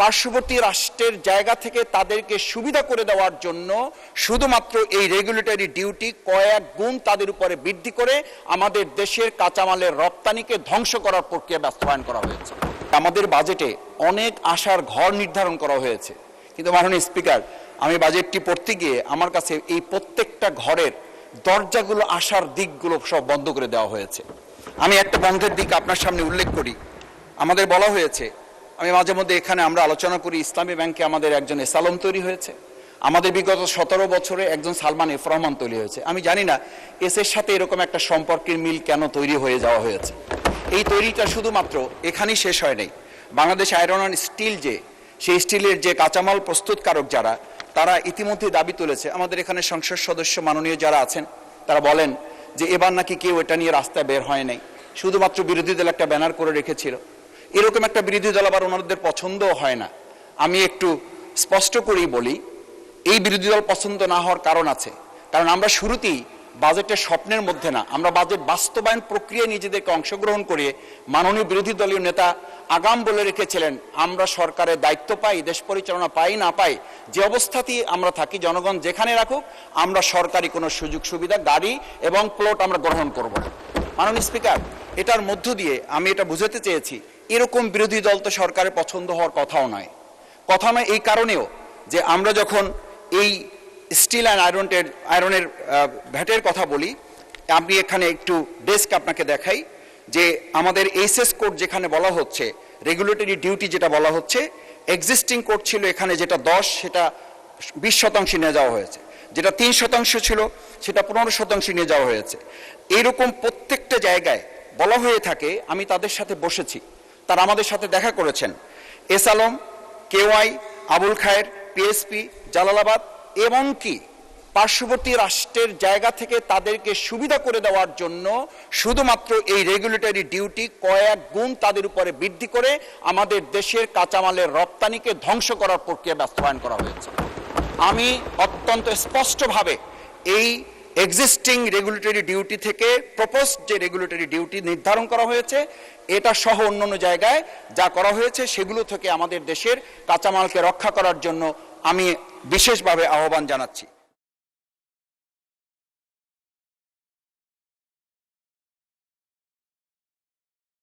পার্শ্ববর্তী রাষ্ট্রের জায়গা থেকে তাদেরকে সুবিধা করে দেওয়ার জন্য শুধুমাত্র এই রেগুলেটরি ডিউটি কয়েক গুণ তাদের উপরে বৃদ্ধি করে আমাদের দেশের কাঁচামালের রপ্তানিকে ধ্বংস করার প্রক্রিয়া বাস্তবায়ন করা হয়েছে। আমাদের বাজেটে অনেক আশার ঘর নির্ধারণ করা হয়েছে, কিন্তু মাননীয় স্পিকার, আমি বাজেটটি পড়তে গিয়ে আমার কাছে এই প্রত্যেকটা ঘরের দরজাগুলো, আশার দিকগুলো সব বন্ধ করে দেওয়া হয়েছে। আমি একটা বন্ধের দিক আপনার সামনে উল্লেখ করি। আমাদের বলা হয়েছে, আমি মাঝে মধ্যে এখানে আমরা আলোচনা করি, ইসলামী ব্যাংকে আমাদের একজন এস আলম তৈরি হয়েছে, আমাদের বিগত 17 বছরে একজন সালমান এফ রহমান তৈরি হয়েছে। আমি জানি না এসের সাথে এরকম একটা সম্পর্কের মিল কেন তৈরি হয়ে যাওয়া হয়েছে। এই তৈরিটা শুধুমাত্র এখানেই শেষ হয় নাই। বাংলাদেশ আয়রন অ্যান্ড স্টিল সেই স্টিলের যে কাঁচামাল প্রস্তুতকারক যারা, তারা ইতিমধ্যে দাবি তুলেছে। আমাদের এখানে সংসদ সদস্য মাননীয় যারা আছেন তারা বলেন যে এবার নাকি কেউ এটা নিয়ে রাস্তায় বের হয় নাই, শুধুমাত্র বিরোধী দল একটা ব্যানার করে রেখেছিল। এরকম একটা বিরোধী দল আবার ওনাদের পছন্দও হয় না। আমি একটু স্পষ্ট করেই বলি, এই বিরোধী দল পছন্দ না হওয়ার কারণ আছে। কারণ আমরা শুরুতেই বাজেটের স্বপ্নের মধ্যে না, আমরা বাজেট বাস্তবায়ন প্রক্রিয়ায় নিজেদেরকে অংশগ্রহণ করিয়ে মাননীয় বিরোধী দলীয় নেতা আগাম বলে রেখেছিলেন, আমরা সরকারের দায়িত্ব পাই, দেশ পরিচালনা পাই না পাই, যে অবস্থাতেই আমরা থাকি, জনগণ যেখানে রাখুক, আমরা সরকারি কোনো সুযোগ সুবিধা, গাড়ি এবং প্লট আমরা গ্রহণ করব না। মাননীয় স্পিকার, এটার মধ্য দিয়ে আমি এটা বুঝাতে চেয়েছি, এরকম বিরোধী দল তো সরকারের পছন্দ হওয়ার কথাও নয়। এই কারণেও যে আমরা যখন এই স্টিল অ্যান্ড আয়রনের ভ্যাটের কথা বলি, আমি এখানে একটু ডেস্ক আপনাকে দেখাই যে আমাদের এইচএস কোড যেখানে বলা হচ্ছে, রেগুলেটরি ডিউটি যেটা বলা হচ্ছে, এক্সিস্টিং কোড ছিল এখানে যেটা 10, সেটা 20% নিয়ে যাওয়া হয়েছে। যেটা 3% ছিল সেটা 15% নিয়ে যাওয়া হয়েছে। এইরকম প্রত্যেকটা জায়গায় বলা হয়ে থাকে। আমি তাদের সাথে বসেছি, তারা আমাদের সাথে দেখা করেছেন। এস আলম, কেওয়াই, আবুল খায়ের, পিএসপি, জালালাবাদ, এমনকি পার্শ্ববর্তী রাষ্ট্রের জায়গা থেকে তাদেরকে সুবিধা করে দেওয়ার জন্য শুধুমাত্র এই রেগুলেটরি ডিউটি কয়েক গুণ তাদের উপরে বৃদ্ধি করে আমাদের দেশের কাঁচামালের রপ্তানিকে ধ্বংস করার প্রক্রিয়া বাস্তবায়ন করা হয়েছে। আমি অত্যন্ত স্পষ্টভাবে এই এক্সিস্টিং রেগুলেটরি ডিউটি থেকে প্রপোজ যে রেগুলেটরি ডিউটি নির্ধারণ করা হয়েছে, এটা সহ অন্যান্য জায়গায় যা করা হয়েছে, সেগুলো থেকে আমাদের দেশের কাঁচামালকে রক্ষা করার জন্য আমি বিশেষভাবে আহ্বান জানাচ্ছি।